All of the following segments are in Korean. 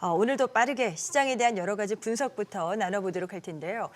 오늘도 빠르게 시장에 대한 여러 가지 분석부터 나눠보도록 할 텐데요.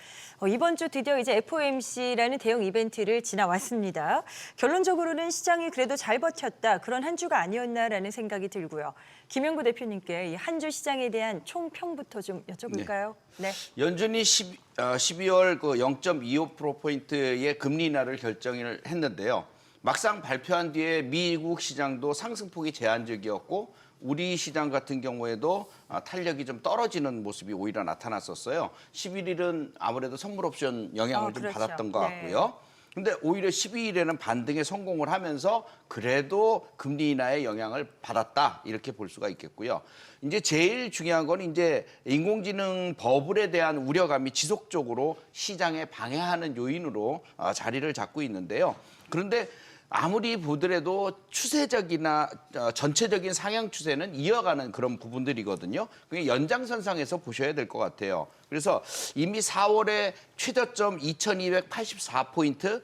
이번 주 드디어 이제 FOMC라는 대형 이벤트를 지나왔습니다. 결론적으로는 시장이 그래도 잘 버텼다. 그런 한 주가 아니었나라는 생각이 들고요. 김영구 대표님께 이 한 주 시장에 대한 총평부터 좀 여쭤볼까요? 네. 연준이 12월 그 0.25%포인트의 금리 인하를 결정을 했는데요. 막상 발표한 뒤에 미국 시장도 상승폭이 제한적이었고 우리 시장 같은 경우에도 탄력이 좀 떨어지는 모습이 오히려 나타났었어요. 11일은 아무래도 선물 옵션 영향을 좀 그렇죠. 받았던 것 같고요. 근데 오히려 12일에는 반등에 성공을 하면서 그래도 금리 인하의 영향을 받았다 이렇게 볼 수가 있겠고요. 이제 제일 중요한 건 이제 인공지능 버블에 대한 우려감이 지속적으로 시장에 방해하는 요인으로 자리를 잡고 있는데요. 그런데 아무리 보더라도 추세적이나 전체적인 상향 추세는 이어가는 그런 부분들이거든요. 그게 연장선상에서 보셔야 될 것 같아요. 그래서 이미 4월에 최저점 2284포인트,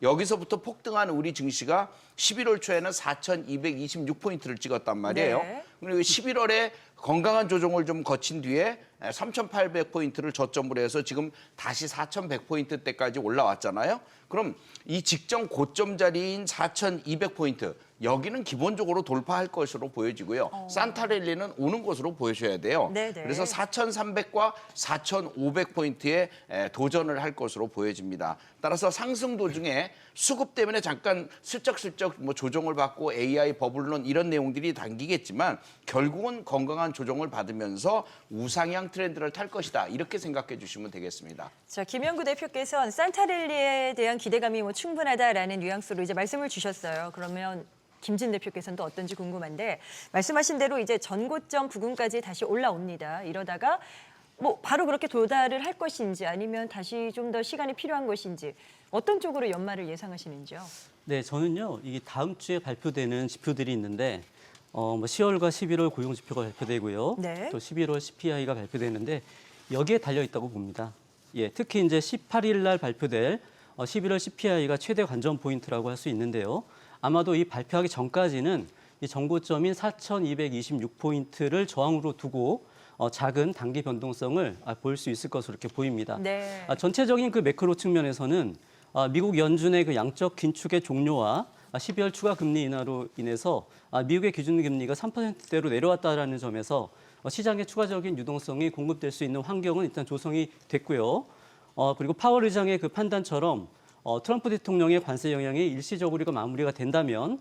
여기서부터 폭등한 우리 증시가 11월 초에는 4226포인트를 찍었단 말이에요. 네. 그리고 11월에 건강한 조정을 좀 거친 뒤에 3,800포인트를 저점으로 해서 지금 다시 4,100포인트대까지 올라왔잖아요. 그럼 이 직전 고점 자리인 4,200포인트, 여기는 기본적으로 돌파할 것으로 보여지고요. 산타랠리는 오는 것으로 보여줘야 돼요. 네네. 그래서 4,300과 4,500포인트에 도전을 할 것으로 보여집니다. 따라서 상승 도중에 수급 때문에 잠깐 슬쩍슬쩍 뭐 조정을 받고 AI 버블론 이런 내용들이 당기겠지만 결국은 건강한 조정을 받으면서 우상향 트렌드를 탈 것이다. 이렇게 생각해 주시면 되겠습니다. 자, 김영구 대표께서는 산타랠리에 대한 기대감이 뭐 충분하다라는 뉘앙스로 이제 말씀을 주셨어요. 그러면 김진 대표께서는 또 어떤지 궁금한데 말씀하신 대로 이제 전고점 부근까지 다시 올라옵니다. 이러다가 뭐 바로 그렇게 도달을 할 것인지 아니면 다시 좀 더 시간이 필요한 것인지 어떤 쪽으로 연말을 예상하시는지요? 네, 저는요. 이게 다음 주에 발표되는 지표들이 있는데 뭐 10월과 11월 고용 지표가 발표되고요. 네. 또 11월 CPI가 발표되는데 여기에 달려 있다고 봅니다. 예, 특히 이제 18일 날 발표될 11월 CPI가 최대 관전 포인트라고 할 수 있는데요. 아마도 이 발표하기 전까지는 이 정고점인 4,226포인트를 저항으로 두고 작은 단기 변동성을 볼 수 있을 것으로 이렇게 보입니다. 네. 전체적인 그 매크로 측면에서는 미국 연준의 그 양적 긴축의 종료와 12월 추가 금리 인하로 인해서 미국의 기준금리가 3%대로 내려왔다라는 점에서 시장에 추가적인 유동성이 공급될 수 있는 환경은 일단 조성이 됐고요. 그리고 파월 의장의 그 판단처럼 트럼프 대통령의 관세 영향이 일시적으로 마무리가 된다면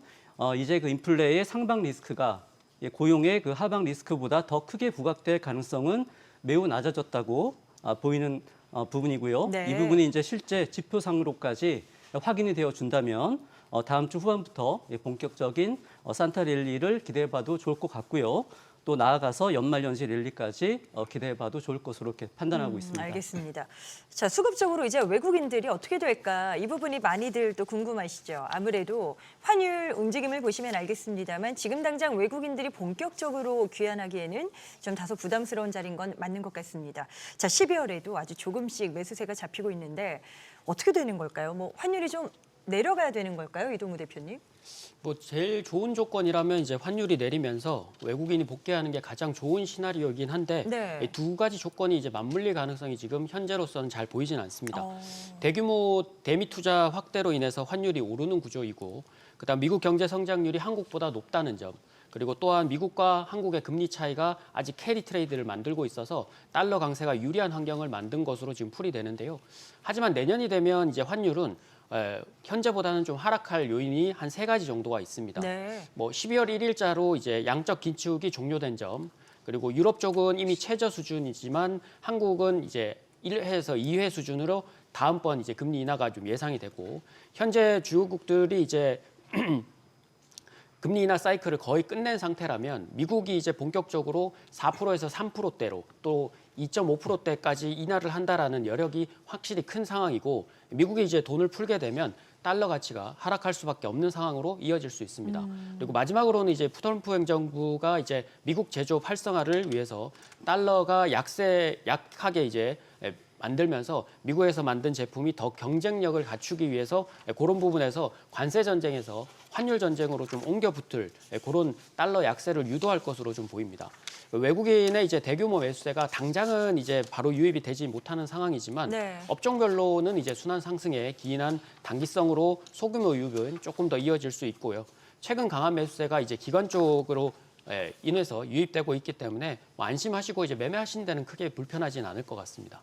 이제 그 인플레의 상방 리스크가 고용의 그 하방 리스크보다 더 크게 부각될 가능성은 매우 낮아졌다고 보이는 부분이고요. 네. 이 부분이 이제 실제 지표상으로까지 확인이 되어 준다면 다음 주 후반부터 본격적인 산타랠리를 기대해봐도 좋을 것 같고요. 또 나아가서 연말연시 랠리까지 기대해봐도 좋을 것으로 이렇게 판단하고 있습니다. 알겠습니다. 자, 수급적으로 이제 외국인들이 어떻게 될까 이 부분이 많이들 또 궁금하시죠. 아무래도 환율 움직임을 보시면 알겠습니다만 지금 당장 외국인들이 본격적으로 귀환하기에는 좀 다소 부담스러운 자리인 건 맞는 것 같습니다. 자, 12월에도 아주 조금씩 매수세가 잡히고 있는데 어떻게 되는 걸까요? 뭐 환율이 좀 내려가야 되는 걸까요, 이동우 대표님? 뭐 제일 좋은 조건이라면 이제 환율이 내리면서 외국인이 복귀하는 게 가장 좋은 시나리오이긴 한데 네. 이 두 가지 조건이 이제 맞물릴 가능성이 지금 현재로서는 잘 보이진 않습니다. 대규모 대미 투자 확대로 인해서 환율이 오르는 구조이고 그다음 미국 경제 성장률이 한국보다 높다는 점. 그리고 또한 미국과 한국의 금리 차이가 아직 캐리 트레이드를 만들고 있어서 달러 강세가 유리한 환경을 만든 것으로 지금 풀이되는데요. 하지만 내년이 되면 이제 환율은 현재보다는 좀 하락할 요인이 한 세 가지 정도가 있습니다. 네. 뭐 12월 1일자로 이제 양적 긴축이 종료된 점, 그리고 유럽 쪽은 이미 최저 수준이지만 한국은 이제 1회에서 2회 수준으로 다음번 이제 금리 인하가 좀 예상이 되고 현재 주요국들이 이제 금리 인하 사이클을 거의 끝낸 상태라면 미국이 이제 본격적으로 4%에서 3%대로 또 2.5%대까지 인하를 한다라는 여력이 확실히 큰 상황이고 미국이 이제 돈을 풀게 되면 달러 가치가 하락할 수밖에 없는 상황으로 이어질 수 있습니다. 그리고 마지막으로는 이제 트럼프 행정부가 이제 미국 제조업 활성화를 위해서 달러가 약하게 이제 만들면서 미국에서 만든 제품이 더 경쟁력을 갖추기 위해서 그런 부분에서 관세 전쟁에서 환율 전쟁으로 좀 옮겨 붙을 그런 달러 약세를 유도할 것으로 좀 보입니다. 외국인의 이제 대규모 매수세가 당장은 이제 바로 유입이 되지 못하는 상황이지만 네. 업종별로는 이제 순환 상승에 기인한 단기성으로 소규모 유입은 조금 더 이어질 수 있고요. 최근 강한 매수세가 이제 기관 쪽으로 인해서 유입되고 있기 때문에 뭐 안심하시고 이제 매매하시는 데는 크게 불편하진 않을 것 같습니다.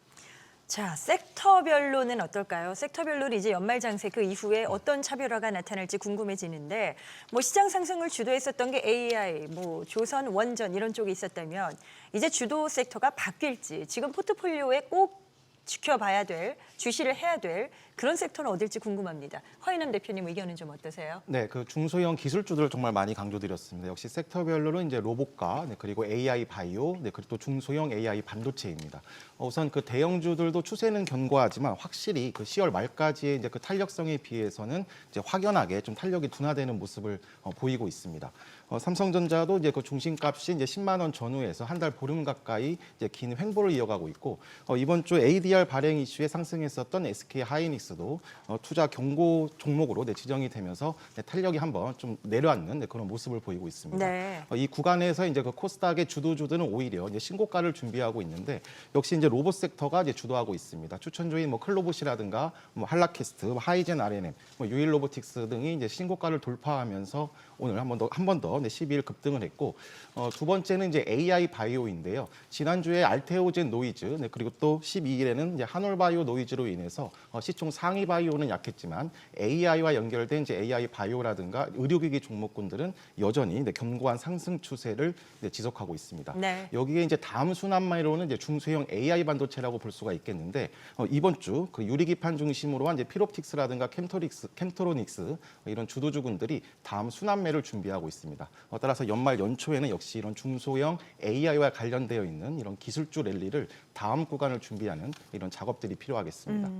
자, 섹터별로는 어떨까요? 섹터별로는 이제 연말 장세 그 이후에 어떤 차별화가 나타날지 궁금해지는데 뭐 시장 상승을 주도했었던 게 AI, 뭐 조선, 원전 이런 쪽이 있었다면 이제 주도 섹터가 바뀔지 지금 포트폴리오에 꼭 지켜봐야 될, 주시를 해야 될 그런 섹터는 어딜지 궁금합니다. 허인남 대표님 의견은 좀 어떠세요? 네, 그 중소형 기술주들을 정말 많이 강조드렸습니다. 역시 섹터별로는 이제 로봇과 그리고 AI 바이오, 그리고 또 중소형 AI 반도체입니다. 우선 그 대형주들도 추세는 견고하지만 확실히 그 10월 말까지의 이제 그 탄력성에 비해서는 이제 확연하게 좀 탄력이 둔화되는 모습을 보이고 있습니다. 삼성전자도 이제 그 중심값이 이제 10만 원 전후에서 한 달 보름 가까이 이제 긴 횡보를 이어가고 있고 이번 주 ADR 발행 이슈에 상승했었던 SK 하이닉스도 투자 경고 종목으로 지정이 되면서 탄력이 한번 좀 내려앉는 그런 모습을 보이고 있습니다. 네. 이 구간에서 이제 그 코스닥의 주도주들은 오히려 이제 신고가를 준비하고 있는데 역시 이제 로봇 섹터가 이제 주도하고 있습니다. 추천주인 뭐 클로봇이라든가 뭐 한라캐스트, 하이젠 R&M, 뭐 유일 로보틱스 등이 이제 신고가를 돌파하면서 오늘 한 번 더 12일 급등을 했고 두 번째는 이제 AI 바이오인데요. 지난주에 알테오젠 노이즈 그리고 또 12일에는 이제 한올바이오 노이즈로 인해서 시총 상위 바이오는 약했지만 AI와 연결된 이제 AI 바이오라든가 의료기기 종목군들은 여전히 견고한 상승 추세를 지속하고 있습니다. 네. 여기에 이제 다음 순환마이로는 이제 중소형 AI 반도체라고 볼 수가 있겠는데 이번 주 그 유리기판 중심으로 한 이제 피롭틱스라든가 캠토로닉스 이런 주도주군들이 다음 순환매를 준비하고 있습니다. 따라서 연말 연초에는 역시 이런 중소형 AI와 관련되어 있는 이런 기술주 랠리를 다음 구간을 준비하는 이런 작업들이 필요하겠습니다.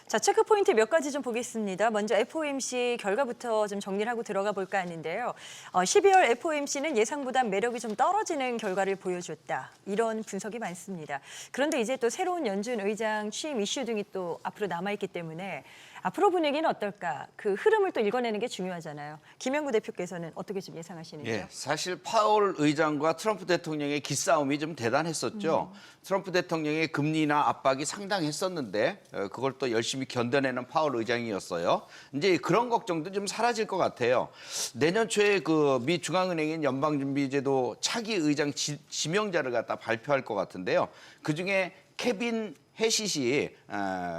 자, 체크 포인트 몇 가지 좀 보겠습니다. 먼저 FOMC 결과부터 좀 정리를 하고 들어가 볼까 하는데요. 12월 FOMC는 예상보다 매력이 좀 떨어지는 결과를 보여줬다. 이런 분석이 많습니다. 그런데 이제 또 새로운 연준 의장 취임 이슈 등이 또 앞으로 남아있기 때문에 앞으로 분위기는 어떨까? 그 흐름을 또 읽어내는 게 중요하잖아요. 김영구 대표께서는 어떻게 좀 예상하시는지요? 예, 사실 파월 의장과 트럼프 대통령의 기싸움이 좀 대단했었죠. 트럼프 대통령의 금리 인하 압박이 상당했었는데 그걸 또 열심히 견뎌내는 파월 의장이었어요. 이제 그런 걱정도 좀 사라질 것 같아요. 내년 초에 그 미 중앙은행인 연방준비제도 차기 의장 지명자를 갖다 발표할 것 같은데요. 그중에 케빈 해시시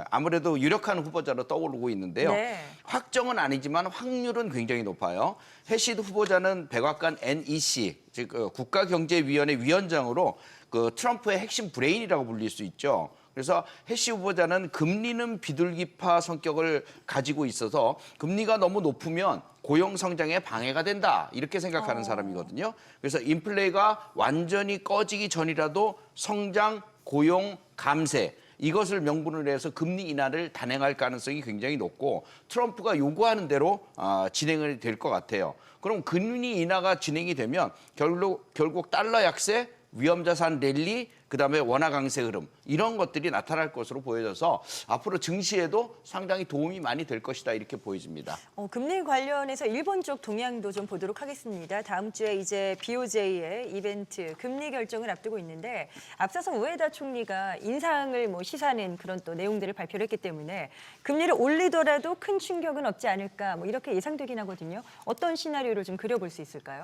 아무래도 유력한 후보자로 떠오르고 있는데요. 네. 확정은 아니지만 확률은 굉장히 높아요. 해시 후보자는 백악관 NEC, 즉 국가경제위원회 위원장으로 그 트럼프의 핵심 브레인이라고 불릴 수 있죠. 그래서 해시 후보자는 금리는 비둘기파 성격을 가지고 있어서 금리가 너무 높으면 고용 성장에 방해가 된다 이렇게 생각하는 사람이거든요. 그래서 인플레가 완전히 꺼지기 전이라도 성장, 고용, 감세 이것을 명분으로 해서 금리 인하를 단행할 가능성이 굉장히 높고 트럼프가 요구하는 대로 진행이 될 것 같아요. 그럼 금리 인하가 진행이 되면 결국 달러 약세, 위험자산 랠리, 그다음에 원화 강세 흐름 이런 것들이 나타날 것으로 보여져서 앞으로 증시에도 상당히 도움이 많이 될 것이다 이렇게 보여집니다. 금리 관련해서 일본 쪽 동향도 좀 보도록 하겠습니다. 다음 주에 이제 BOJ의 이벤트 금리 결정을 앞두고 있는데 앞서서 우에다 총리가 인상을 뭐 시사하는 그런 또 내용들을 발표를 했기 때문에 금리를 올리더라도 큰 충격은 없지 않을까 뭐 이렇게 예상되긴 하거든요. 어떤 시나리오를 좀 그려볼 수 있을까요?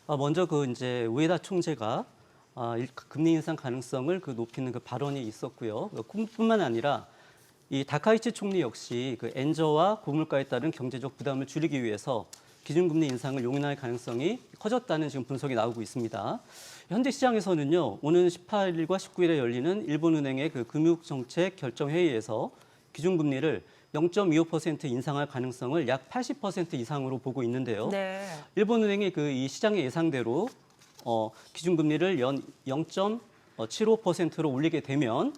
먼저 그 이제 우에다 총재가 금리 인상 가능성을 높이는 그 발언이 있었고요. 뿐만 아니라 이 다카이치 총리 역시 그 엔저와 고물가에 따른 경제적 부담을 줄이기 위해서 기준금리 인상을 용인할 가능성이 커졌다는 지금 분석이 나오고 있습니다. 현재 시장에서는요, 오는 18일과 19일에 열리는 일본은행의 그 금융정책 결정회의에서 기준금리를 0.25% 인상할 가능성을 약 80% 이상으로 보고 있는데요. 네. 일본은행이 이 시장의 예상대로 기준금리를 연 0.75%로 올리게 되면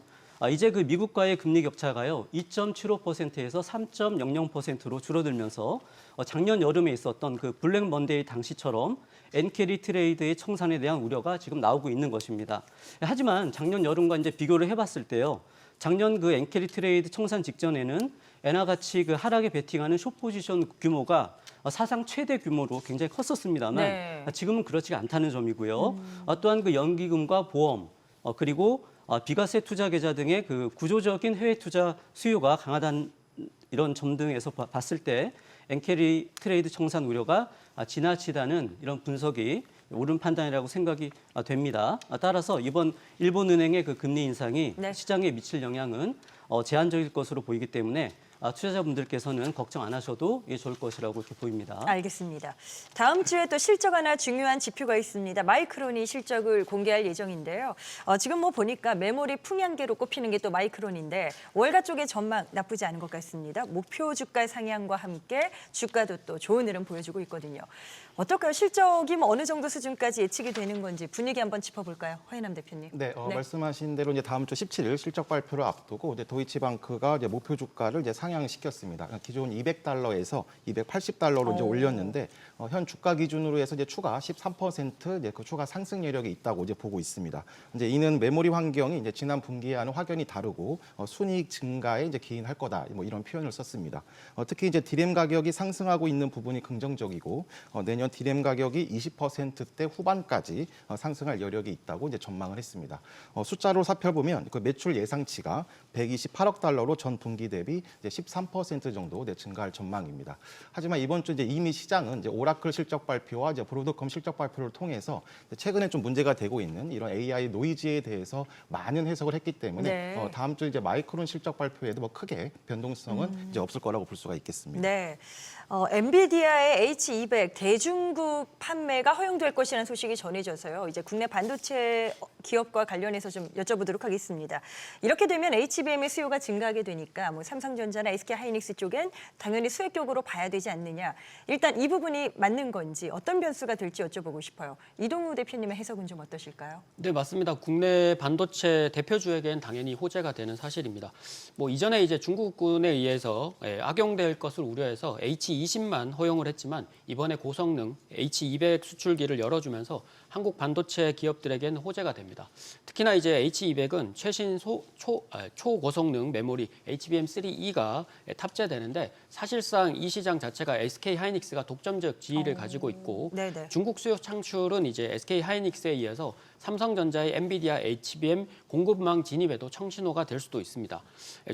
이제 그 미국과의 금리 격차가요 2.75%에서 3.00%로 줄어들면서 작년 여름에 있었던 그 블랙 먼데이 당시처럼 엔캐리 트레이드의 청산에 대한 우려가 지금 나오고 있는 것입니다. 하지만 작년 여름과 이제 비교를 해봤을 때요. 작년 그 엔캐리 트레이드 청산 직전에는 엔화 가치 그 하락에 베팅하는 숏 포지션 규모가 사상 최대 규모로 굉장히 컸었습니다만 네. 지금은 그렇지가 않다는 점이고요. 또한 그 연기금과 보험 그리고 비과세 투자 계좌 등의 그 구조적인 해외 투자 수요가 강하다는 이런 점 등에서 봤을 때 엔캐리 트레이드 청산 우려가 지나치다는 이런 분석이 옳은 판단이라고 생각이 됩니다. 따라서 이번 일본은행의 그 금리 인상이 네. 시장에 미칠 영향은 제한적일 것으로 보이기 때문에 투자자분들께서는 걱정 안 하셔도 좋을 것이라고 이렇게 보입니다. 알겠습니다. 다음 주에 또 실적 하나 중요한 지표가 있습니다. 마이크론이 실적을 공개할 예정인데요. 지금 뭐 보니까 메모리 풍향계로 꼽히는 게 또 마이크론인데 월가 쪽의 전망 나쁘지 않은 것 같습니다. 목표 주가 상향과 함께 주가도 또 좋은 흐름 보여주고 있거든요. 어떨까요? 실적이 뭐 어느 정도 수준까지 예측이 되는 건지 분위기 한번 짚어볼까요? 허인남 대표님. 네, 말씀하신 대로 이제 다음 주 17일 실적 발표를 앞두고 이제 도이치방크가 이제 목표 주가를 이제 상향시켰습니다. 기존 $200에서 $280로 이제 올렸는데 현 주가 기준으로 해서 이제 추가 13% 이제 그 추가 상승 여력이 있다고 이제 보고 있습니다. 이제 이는 메모리 환경이 이제 지난 분기와는 확연히 다르고 순이익 증가에 이제 기인할 거다 뭐 이런 표현을 썼습니다. 특히 이제 디램 가격이 상승하고 있는 부분이 긍정적이고 내년 디램 가격이 20%대 후반까지 상승할 여력이 있다고 이제 전망을 했습니다. 숫자로 살펴보면 그 매출 예상치가 $128억 전 분기 대비 이제 13% 정도 증가할 전망입니다. 하지만 이번 주 이제 이미 시장은 이제 오라클 실적 발표와 이제 브로드컴 실적 발표를 통해서 최근에 좀 문제가 되고 있는 이런 AI 노이즈에 대해서 많은 해석을 했기 때문에 네. 다음 주 이제 마이크론 실적 발표에도 뭐 크게 변동성은 이제 없을 거라고 볼 수가 있겠습니다. 네. 엔비디아의 H200 대중국 판매가 허용될 것이라는 소식이 전해져서요. 이제 국내 반도체 기업과 관련해서 좀 여쭤보도록 하겠습니다. 이렇게 되면 HBM의 수요가 증가하게 되니까 뭐 삼성전자나 SK하이닉스 쪽엔 당연히 수혜격으로 봐야 되지 않느냐. 일단 이 부분이 맞는 건지 어떤 변수가 될지 여쭤보고 싶어요. 이동우 대표님의 해석은 좀 어떠실까요? 네, 맞습니다. 국내 반도체 대표주에겐 당연히 호재가 되는 사실입니다. 뭐 이전에 이제 중국군에 의해서 악용될 것을 우려해서 H20만 허용을 했지만 이번에 고성능 H200 수출기를 열어주면서 한국 반도체 기업들에겐 호재가 됩니다. 특히나 이제 H200은 최신 초고성능 메모리 HBM3E가 탑재되는데 사실상 이 시장 자체가 SK하이닉스가 독점적 지위를 가지고 있고 네네. 중국 수요 창출은 이제 SK하이닉스에 이어서 삼성전자의 엔비디아 HBM 공급망 진입에도 청신호가 될 수도 있습니다.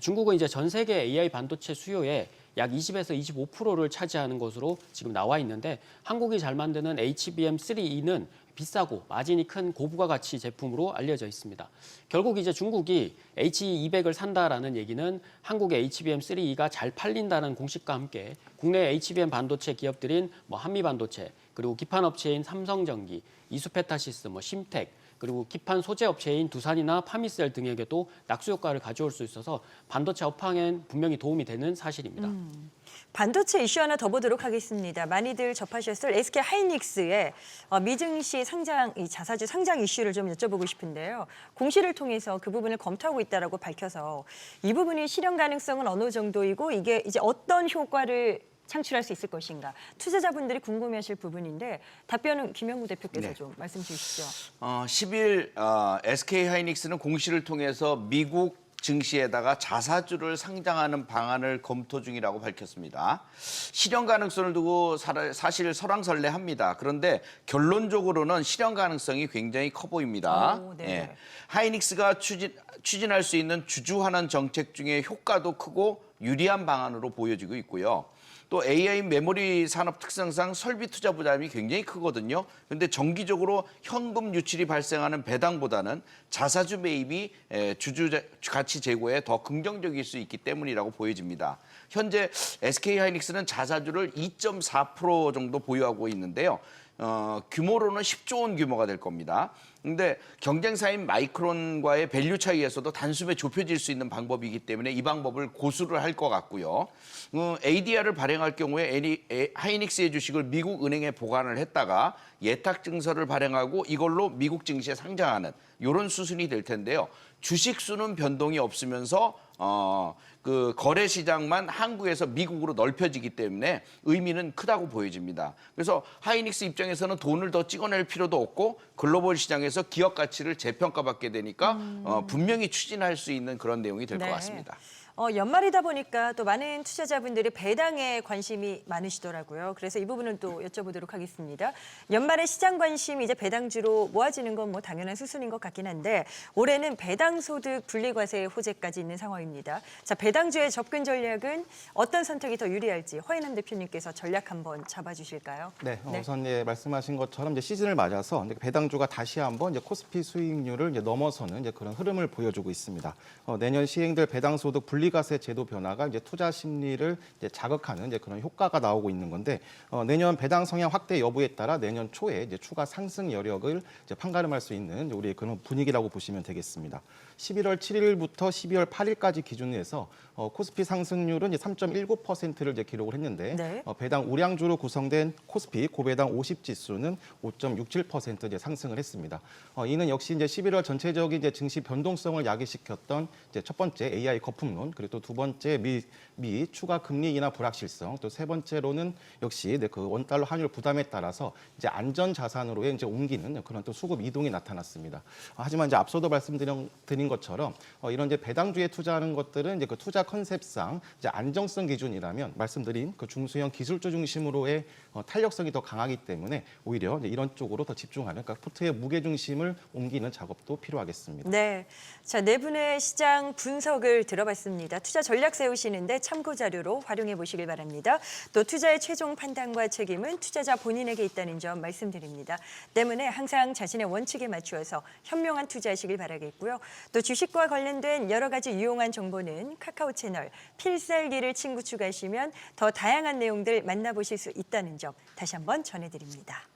중국은 이제 전 세계 AI 반도체 수요의 약 20에서 25%를 차지하는 것으로 지금 나와 있는데 한국이 잘 만드는 HBM3E는 비싸고 마진이 큰 고부가 가치 제품으로 알려져 있습니다. 결국 이제 중국이 H200을 산다라는 얘기는 한국의 HBM3E가 잘 팔린다는 공식과 함께 국내 HBM 반도체 기업들인 뭐 한미반도체 그리고 기판 업체인 삼성전기, 이수페타시스, 뭐 심텍 그리고 기판 소재 업체인 두산이나 파미셀 등에게도 낙수 효과를 가져올 수 있어서 반도체 업황엔 분명히 도움이 되는 사실입니다. 반도체 이슈 하나 더 보도록 하겠습니다. 많이들 접하셨을 SK하이닉스의 미증시 상장, 이 자사주 상장 이슈를 좀 여쭤보고 싶은데요. 공시를 통해서 그 부분을 검토하고 있다라고 밝혀서 이 부분이 실현 가능성은 어느 정도이고 이게 이제 어떤 효과를 창출할 수 있을 것인가. 투자자분들이 궁금해하실 부분인데 답변은 김영구 대표께서 네. 좀 말씀 주시죠. 10일 SK하이닉스는 공시를 통해서 미국 증시에다가 자사주를 상장하는 방안을 검토 중이라고 밝혔습니다. 실현 가능성을 두고 사실 설왕설래합니다. 그런데 결론적으로는 실현 가능성이 굉장히 커 보입니다. 오, 네. 예. 하이닉스가 추진할 수 있는 주주환원 정책 중에 효과도 크고 유리한 방안으로 보여지고 있고요. 또 AI 메모리 산업 특성상 설비 투자 부담이 굉장히 크거든요. 그런데 정기적으로 현금 유출이 발생하는 배당보다는 자사주 매입이 주주 가치 제고에 더 긍정적일 수 있기 때문이라고 보여집니다. 현재 SK하이닉스는 자사주를 2.4% 정도 보유하고 있는데요. 규모로는 10조 원 규모가 될 겁니다. 근데 경쟁사인 마이크론과의 밸류 차이에서도 단숨에 좁혀질 수 있는 방법이기 때문에 이 방법을 고수를 할 것 같고요. ADR을 발행할 경우에 하이닉스의 주식을 미국 은행에 보관을 했다가 예탁 증서를 발행하고 이걸로 미국 증시에 상장하는 이런 수순이 될 텐데요. 주식 수는 변동이 없으면서 그 거래 시장만 한국에서 미국으로 넓혀지기 때문에 의미는 크다고 보여집니다. 그래서 하이닉스 입장에서는 돈을 더 찍어낼 필요도 없고 글로벌 시장에서 기업 가치를 재평가받게 되니까 분명히 추진할 수 있는 그런 내용이 될 것 네. 같습니다. 연말이다 보니까 또 많은 투자자분들이 배당에 관심이 많으시더라고요. 그래서 이 부분은 또 여쭤보도록 하겠습니다. 연말에 시장 관심이 이제 배당주로 모아지는 건 뭐 당연한 수순인 것 같긴 한데 올해는 배당소득 분리과세 호재까지 있는 상황입니다. 자, 배당주의 접근 전략은 어떤 선택이 더 유리할지 허인남 대표님께서 전략 한번 잡아주실까요? 네, 우선 말씀하신 것처럼 이제 시즌을 맞아서 이제 배당주가 다시 한번 이제 코스피 수익률을 이제 넘어서는 이제 그런 흐름을 보여주고 있습니다. 내년 시행될 배당소득 분리과세 제도 변화가 이제 투자 심리를 이제 자극하는 이제 그런 효과가 나오고 있는 건데 내년 배당 성향 확대 여부에 따라 내년 초에 이제 추가 상승 여력을 이제 판가름할 수 있는 우리의 그런 분위기라고 보시면 되겠습니다. 11월 7일부터 12월 8일까지 기준으로 해서 코스피 상승률은 이제 3.19%를 이제 기록을 했는데 네. 배당 우량주로 구성된 코스피 고배당 50 지수는 5.67% 이제 상승을 했습니다. 이는 역시 이제 11월 전체적인 이제 증시 변동성을 야기시켰던 이제 첫 번째 AI 거품론, 그리고 또 두 번째 미 추가 금리 인하 불확실성, 또 세 번째로는 역시 그 원달러 환율 부담에 따라서 이제 안전 자산으로의 이제 옮기는 그런 또 수급 이동이 나타났습니다. 하지만 이제 앞서도 말씀드린 것처럼 이런 이제 배당주에 투자하는 것들은 이제 그 투자 컨셉상 이제 안정성 기준이라면 말씀드린 그 중소형 기술주 중심으로의 탄력성이 더 강하기 때문에 오히려 이제 이런 쪽으로 더 집중하는, 그러니까 포트의 무게 중심을 옮기는 작업도 필요하겠습니다. 네, 자, 네 분의 시장 분석을 들어봤습니다. 투자 전략 세우시는데 참고 자료로 활용해 보시길 바랍니다. 또 투자의 최종 판단과 책임은 투자자 본인에게 있다는 점 말씀드립니다. 때문에 항상 자신의 원칙에 맞추어서 현명한 투자하시길 바라겠고요. 또 주식과 관련된 여러 가지 유용한 정보는 카카오 채널 필살기를 친구 추가하시면 더 다양한 내용들 만나보실 수 있다는 점 다시 한번 전해드립니다.